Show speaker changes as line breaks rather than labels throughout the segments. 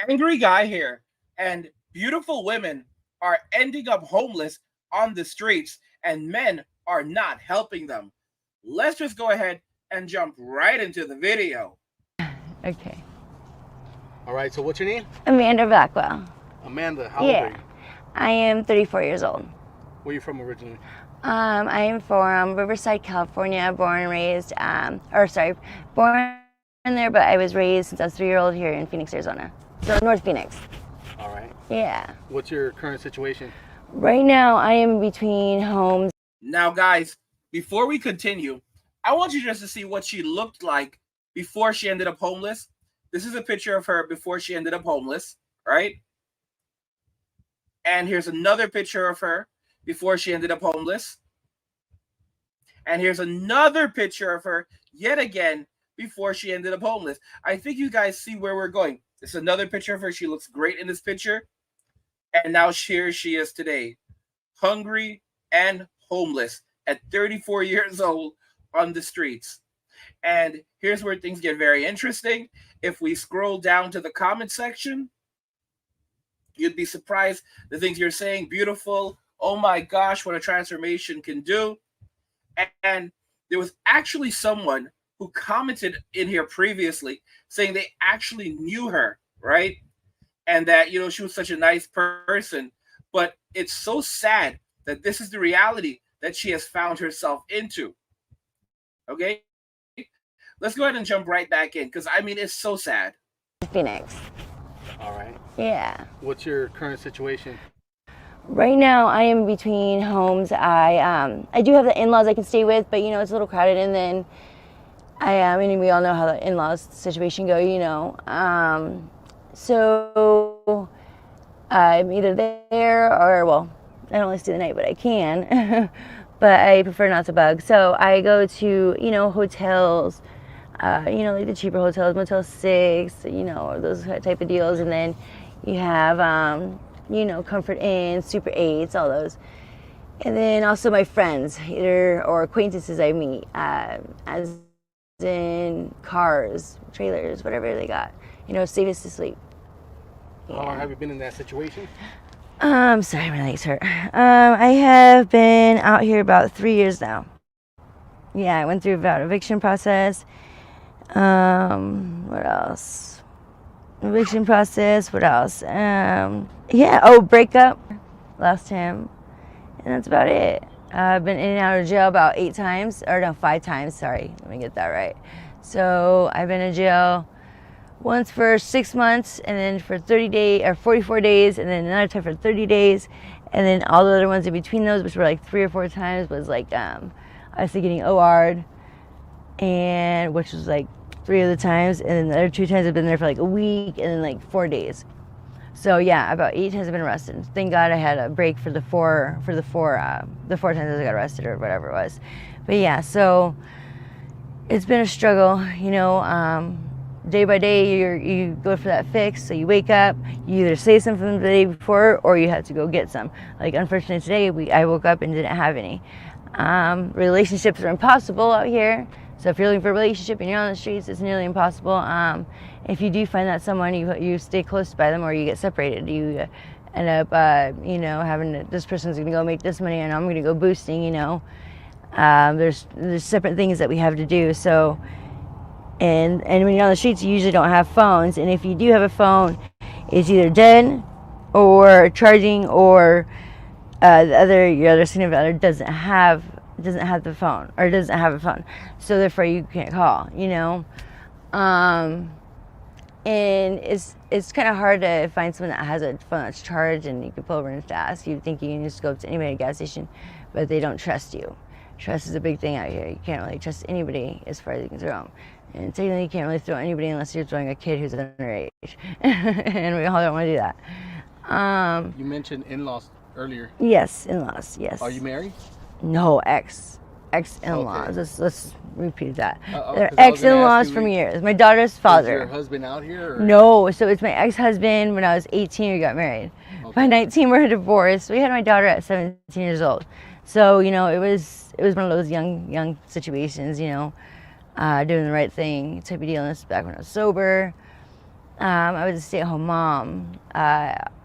angry guy here, and beautiful women are ending up homeless on the streets, and men are not helping them. Let's just go ahead and jump right into the video.
Okay.
All right, so what's your name?
Amanda Blackwell.
Amanda, how old are you?
I am 34 years old.
Where are you from originally?
I am from Riverside, California, born and raised, born there, but I was raised since I was 3-year-old here in Phoenix, Arizona. So North Phoenix.
All right.
Yeah.
What's your current situation?
Right now, I am between homes.
Now, guys, before we continue, I want you just to see what she looked like before she ended up homeless. This is a picture of her before she ended up homeless, right? And here's another picture of her before she ended up homeless. And here's another picture of her yet again before she ended up homeless. I think you guys see where we're going. It's another picture of her. She looks great in this picture. And now here she is today, hungry and homeless at 34 years old on the streets. And here's where things get very interesting. If we scroll down to the comment section, you'd be surprised the things you're saying. Beautiful. Oh my gosh, what a transformation can do. And there was actually someone who commented in here previously saying they actually knew her, right? And that, she was such a nice person. But it's so sad that this is the reality that she has found herself into. Okay? Let's go ahead and jump right back in, because, it's so sad.
Phoenix.
All right.
Yeah.
What's your current situation?
Right now, I am between homes. I do have the in-laws I can stay with, but it's a little crowded. And then we all know how the in-laws situation go. So I'm either there or I don't always do the night, but I can. But I prefer not to bug. So I go to hotels. Like the cheaper hotels, Motel 6, those type of deals. And then you have, Comfort Inn, Super 8s, all those. And then also my friends, or acquaintances I meet, as in cars, trailers, whatever they got, safest to sleep.
How long have you been in that situation?
Sorry, my legs hurt. I have been out here about 3 years now. Yeah, I went through about eviction process. What else? Eviction process. What else? Breakup. Lost him. And that's about it. I've been in and out of jail about 5 times. Sorry, let me get that right. So I've been in jail once for 6 months, and then for 30 days or 44 days, and then another time for 30 days. And then all the other ones in between those, which were like 3 or 4 times, was like, obviously getting OR'd, and which was like 3 of the times, and then the other 2 times I've been there for like a week, and then like 4 days. So yeah, about 8 times I've been arrested. Thank God I had a break for the four times I got arrested or whatever it was. But yeah, so it's been a struggle, day by day you go for that fix. So you wake up, you either say something the day before, or you have to go get some. Like unfortunately today, I woke up and didn't have any. Relationships are impossible out here. So if you're looking for a relationship and you're on the streets, it's nearly impossible. If you do find that someone, you stay close by them, or you get separated. You end up, having this person's going to go make this money, and I'm going to go boosting. There's separate things that we have to do. So, and when you're on the streets, you usually don't have phones. And if you do have a phone, it's either dead, or charging, or your other significant other doesn't have the phone, or doesn't have a phone, so therefore you can't call. And it's kind of hard to find someone that has a phone that's charged and you can pull over and ask. You think you can just go up to anybody at a gas station, but they don't trust you. Trust is a big thing out here. You can't really trust anybody as far as you can throw them. And technically you can't really throw anybody unless you're throwing a kid who's underage. And we all don't want to do that.
You mentioned in-laws earlier.
Yes, in-laws, yes.
Are you married?
No, ex-in-laws. Okay. Let's repeat that. They're
'Cause I was gonna
ex-in-laws
ask
from
you,
years. My daughter's father.
Is your husband out here? Or?
No, so it's my ex-husband. When I was 18, we got married. Okay. By 19, we're divorced. We had my daughter at 17 years old. So it was one of those young situations. Doing the right thing type of deal. And this is back when I was sober. I was a stay-at-home mom.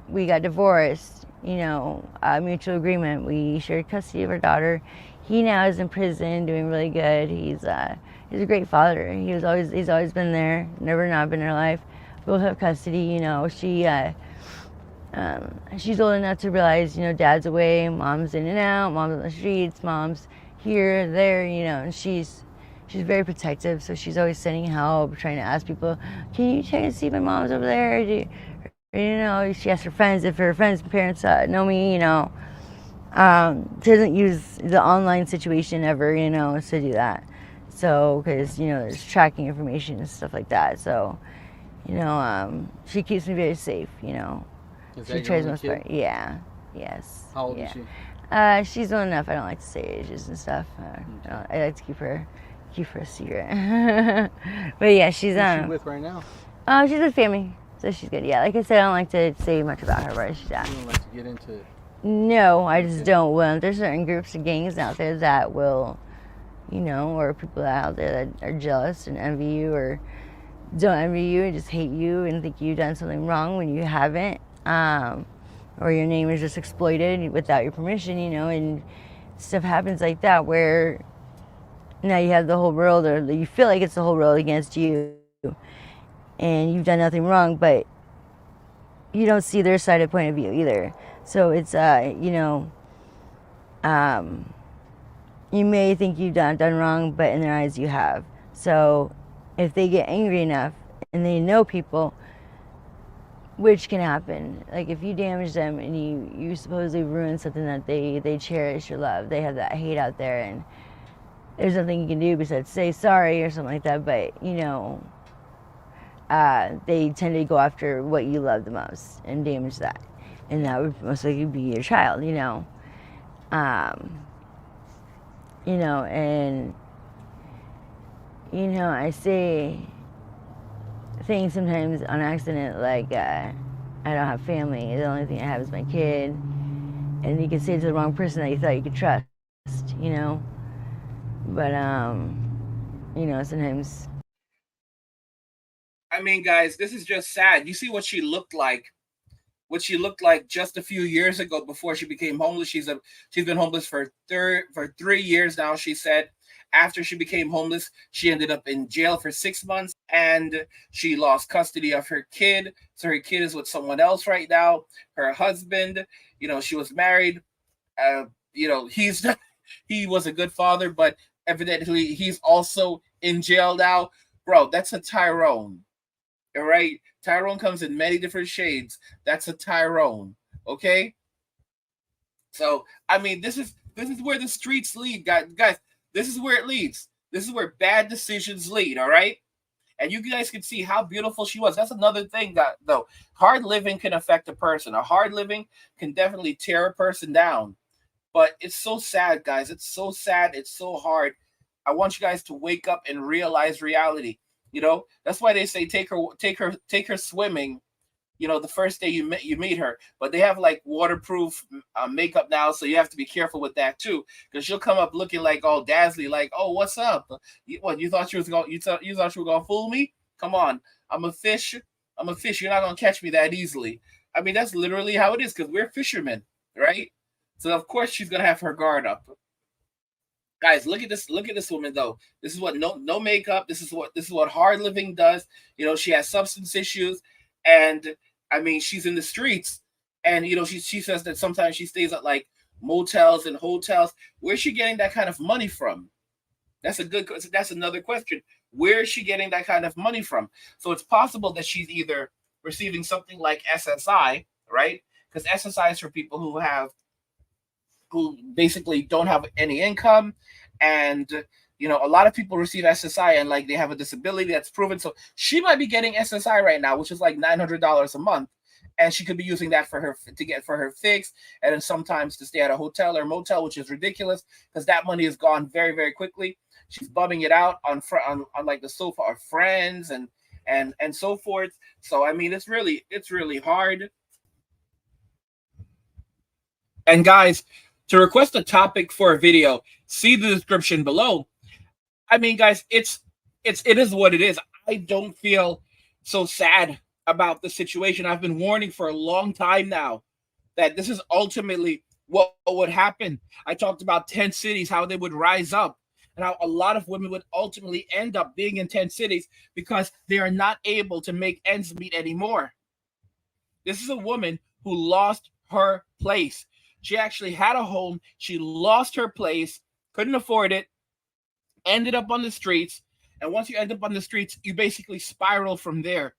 We got divorced, you know, mutual agreement. We shared custody of our daughter. He now is in prison, doing really good. He's a great father. He's always been there, never not been in her life. We both have custody. You know, she's old enough to realize, you know, dad's away, mom's in and out, mom's on the streets, mom's here, there, you know, and she's very protective, so she's always sending help, trying to ask people, can you check and see if my mom's over there? You know, she asks her friends if her friends' parents know me, you know. She doesn't use the online situation ever, you know, to do that. So, because, you know, there's tracking information and stuff like that. So, you know, she keeps me very safe, you know.
Is
She
that your
tries
only
most
kid?
part. Yeah. Yes.
How old
yeah.
is she?
She's old enough. I don't like to say ages and stuff. I like to keep her a secret. But yeah, she's
Who's she with right now?
she's with family, so she's good. Yeah, like I said, I don't like to say much about her, where she's at.
You don't like to get into it.
No, I just don't. Well, there's certain groups of gangs out there that will, you know, or people out there that are jealous and envy you, or don't envy you and just hate you and think you've done something wrong when you haven't. Or your name is just exploited without your permission, you know, and stuff happens like that where now you have the whole world, or you feel like it's the whole world against you, and you've done nothing wrong, but you don't see their side of point of view either. So it's, you know, you may think you've done wrong, but in their eyes you have. So if they get angry enough and they know people, which can happen, like if you damage them and you supposedly ruin something that they cherish or love, they have that hate out there, and there's nothing you can do besides say sorry or something like that. But you know, they tend to go after what you love the most and damage that, and that would most likely be your child, you know. You know, and you know, I say things sometimes on accident, like I don't have family, the only thing I have is my kid, and you can say it to the wrong person that you thought you could trust, you know. But you know, sometimes.
I mean, guys, this is just sad. You see what she looked like. What she looked like just a few years ago before she became homeless. She's been homeless for 3 years now. She said after she became homeless, she ended up in jail for 6 months, and she lost custody of her kid. So her kid is with someone else right now. Her husband, you know, she was married. You know, he was a good father, but evidently he's also in jail now. Bro, that's a Tyrone. All right, Tyrone comes in many different shades. That's a Tyrone. Okay. So I mean, this is where the streets lead, guys. This is where it leads. This is where bad decisions lead. All right. And you guys can see how beautiful she was. That's another thing that though hard living can affect a person. A hard living can definitely tear a person down. But it's so sad, guys. It's so sad. It's so hard. I want you guys to wake up and realize reality. You know, that's why they say take her swimming. You know, the first day you meet her, but they have like waterproof makeup now, so you have to be careful with that too, because she'll come up looking like all dazzly, like, oh, what's up? You thought you thought you were gonna fool me? Come on, I'm a fish. I'm a fish. You're not gonna catch me that easily. I mean, that's literally how it is because we're fishermen, right? So of course she's gonna have her guard up. Guys, look at this. Look at this woman though. This is what no makeup. This is what hard living does. You know, she has substance issues, and I mean, she's in the streets, and you know, she says that sometimes she stays at like motels and hotels. Where's she getting that kind of money from? That's another question. Where is she getting that kind of money from? So it's possible that she's either receiving something like SSI, right? Because SSI is for people who basically don't have any income, and you know, a lot of people receive SSI and like they have a disability that's proven. So she might be getting SSI right now, which is like $900 a month, and she could be using that for her fix, and then sometimes to stay at a hotel or motel, which is ridiculous because that money is gone very very quickly. She's bumming it out on like the sofa of friends and so forth. So I mean, it's really hard. And guys, to request a topic for a video, see the description below. I mean, guys, it is what it is. I don't feel so sad about the situation. I've been warning for a long time now that this is ultimately what would happen. I talked about 10 cities, how they would rise up, and how a lot of women would ultimately end up being in 10 cities because they are not able to make ends meet anymore. This is a woman who lost her place. She actually had a home, she lost her place, couldn't afford it, ended up on the streets. And once you end up on the streets, you basically spiral from there.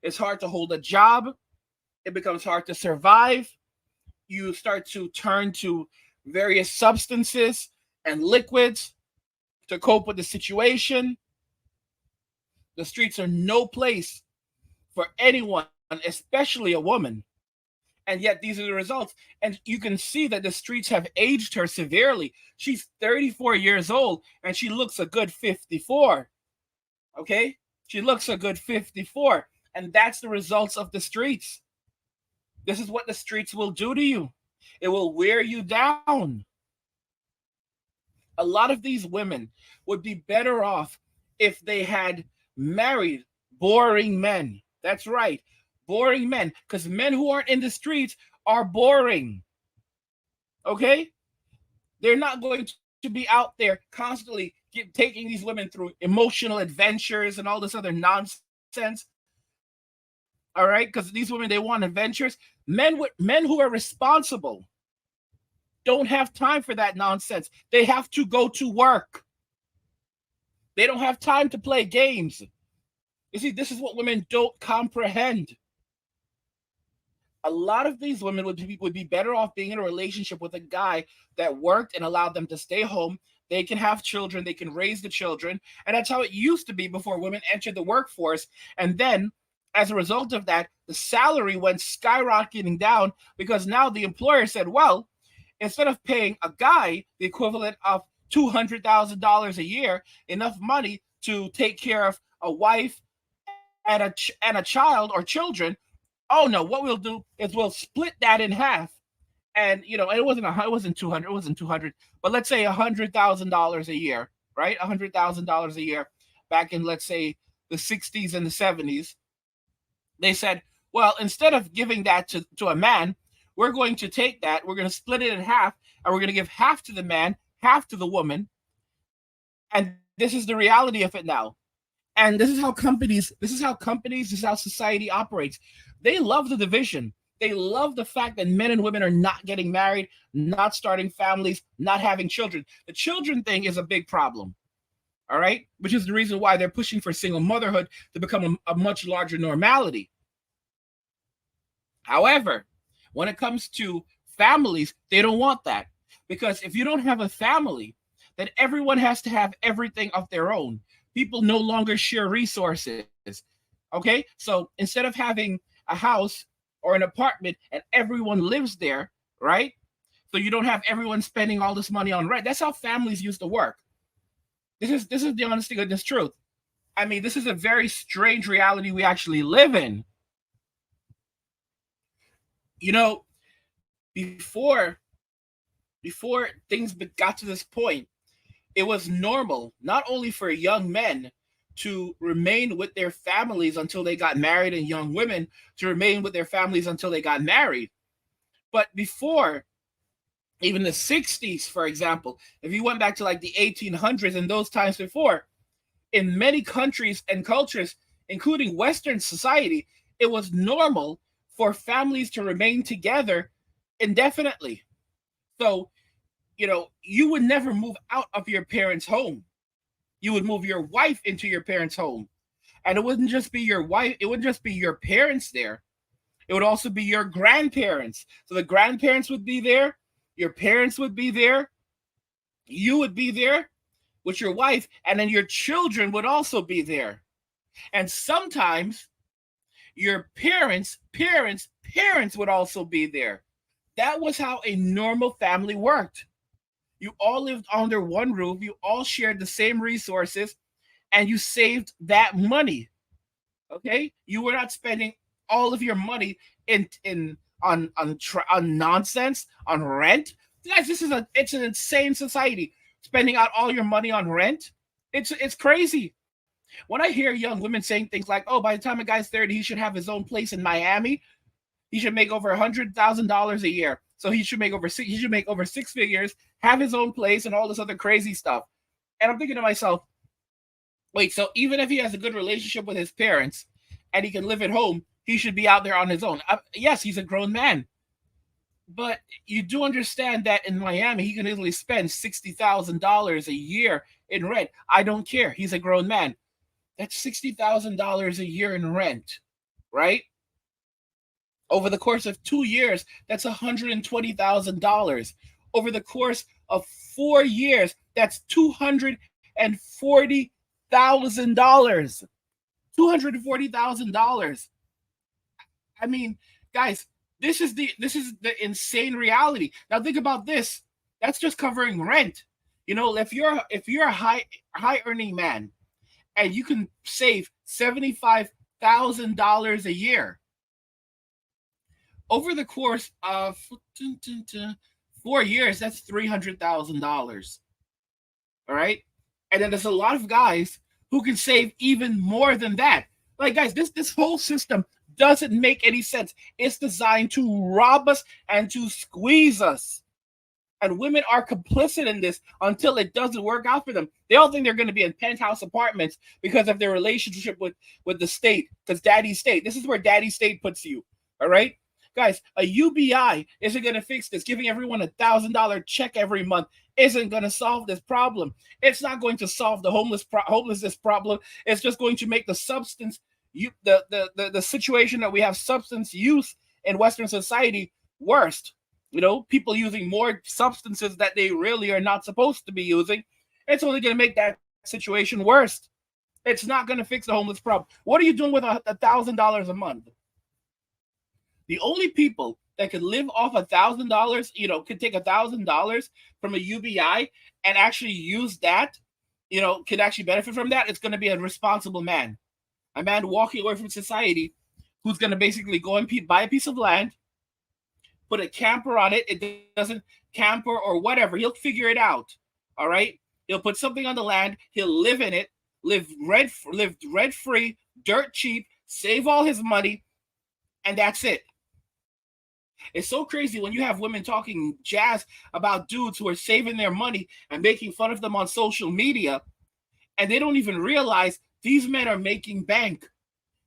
It's hard to hold a job, it becomes hard to survive. You start to turn to various substances and liquids to cope with the situation. The streets are no place for anyone, especially a woman. And yet, these are the results. And you can see that the streets have aged her severely. She's 34 years old and she looks a good 54. Okay? She looks a good 54. And that's the results of the streets. This is what the streets will do to you. It will wear you down. A lot of these women would be better off if they had married boring men. That's right, boring men. Because men who aren't in the streets are boring. Okay? They're not going to be out there constantly taking these women through emotional adventures and all this other nonsense. All right, because these women, they want adventures. Men who are responsible don't have time for that nonsense. They have to go to work. They don't have time to play games. You see, this is what women don't comprehend. A lot of these women would be better off being in a relationship with a guy that worked and allowed them to stay home. They can have children, they can raise the children. And that's how it used to be before women entered the workforce. And then, as a result of that, the salary went skyrocketing down because now the employer said, well, instead of paying a guy the equivalent of $200,000 a year, enough money to take care of a wife and a child or children, oh no, what we'll do is we'll split that in half. And it wasn't 200, it wasn't 200, but let's say $100,000 a year, right? $100,000 a year back in, let's say, the 60s and the 70s. They said, well, instead of giving that to a man, we're going to take that, we're going to split it in half, and we're going to give half to the man, half to the woman. And this is the reality of it now. And this is how society operates. They love the division. They love the fact that men and women are not getting married, not starting families, not having children. The children thing is a big problem. All right? Which is the reason why they're pushing for single motherhood to become a much larger normality. However, when it comes to families, they don't want that. Because if you don't have a family, then everyone has to have everything of their own. People no longer share resources. Okay? So instead of having a house or an apartment and everyone lives there, right? So you don't have everyone spending all this money on rent. That's how families used to work. This is the honest to goodness truth. I mean, this is a very strange reality we actually live in. You know, before before things got to this point, it was normal not only for young men to remain with their families until they got married and young women to remain with their families until they got married. But before, even the 60s, for example, if you went back to like the 1800s and those times before, in many countries and cultures, including Western society, it was normal for families to remain together indefinitely. So, you would never move out of your parents' home. You would move your wife into your parents' home. And it wouldn't just be your wife, it wouldn't just be your parents there. It would also be your grandparents. So the grandparents would be there, your parents would be there, you would be there with your wife, and then your children would also be there. And sometimes your parents would also be there. That was how a normal family worked. You all lived under one roof, you all shared the same resources, and you saved that money. Okay? You were not spending all of your money in on nonsense, on rent. Guys, it's an insane society. Spending out all your money on rent. It's crazy. When I hear young women saying things like, "Oh, by the time a guy's 30, he should have his own place in Miami. He should make over $100,000 a year. So he should make over six figures, have his own place, and all this other crazy stuff." And I'm thinking to myself, wait, so even if he has a good relationship with his parents and he can live at home, he should be out there on his own. Yes, he's a grown man. But you do understand that in Miami, he can easily spend $60,000 a year in rent. I don't care. He's a grown man. That's $60,000 a year in rent, right? Over the course of 2 years, that's $120,000. Over the course of 4 years, that's $240,000. $240,000. I mean, guys, this is the insane reality. Now think about this. That's just covering rent. You know, if you're a high earning man and you can save $75,000 a year over the course of 4 years, that's $300,000. All right, and then there's a lot of guys who can save even more than that. Like, guys, this whole system doesn't make any sense. It's designed to rob us and to squeeze us. And women are complicit in this until it doesn't work out for them. They all think they're going to be in penthouse apartments because of their relationship with the state, because daddy's state. This is where daddy state puts you. All right, guys, a UBI isn't going to fix this. Giving everyone $1,000 check every month isn't going to solve this problem. It's not going to solve the homelessness problem. It's just going to make the situation that we have substance use in Western society worse. You know, people using more substances that they really are not supposed to be using. It's only going to make that situation worse. It's not going to fix the homeless problem. What are you doing with $1,000 a month? The only people that could live off $1,000, you know, could take $1,000 from a UBI and actually use that, you know, could actually benefit from that. It's going to be a responsible man, a man walking away from society, who's going to basically go and buy a piece of land, put a camper on it. It doesn't camper or whatever. He'll figure it out. All right. He'll put something on the land. He'll live in it, live rent free, dirt cheap, save all his money, and that's it. It's so crazy when you have women talking jazz about dudes who are saving their money and making fun of them on social media, and they don't even realize these men are making bank.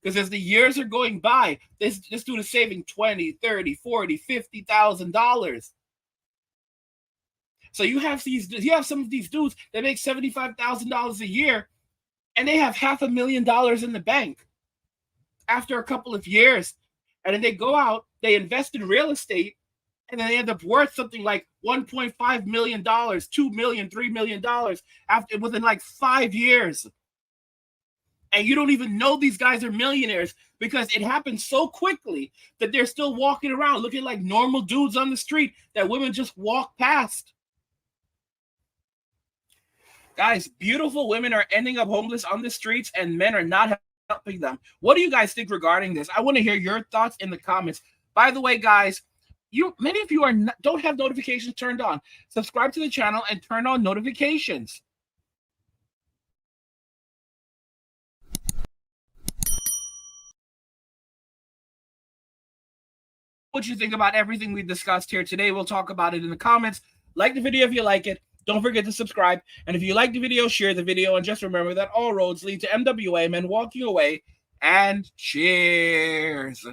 Because as the years are going by, this dude is saving $20, $30, $40, $50,000. So you have some of these dudes that make $75,000 a year, and they have $500,000 in the bank after a couple of years. And then they go out, they invest in real estate, and then they end up worth something like $1.5 million, $2 million, $3 million within like 5 years. And you don't even know these guys are millionaires because it happens so quickly that they're still walking around looking like normal dudes on the street that women just walk past. Guys, beautiful women are ending up homeless on the streets and men are not helping them. What do you guys think regarding this? I want to hear your thoughts in the comments. By the way, guys, many of you don't have notifications turned on. Subscribe to the channel and turn on notifications. What you think about everything we discussed here today? We'll talk about it in the comments. Like the video if you like it. Don't forget to subscribe. And if you like the video, share the video. And just remember that all roads lead to MWA, men walking away. And cheers.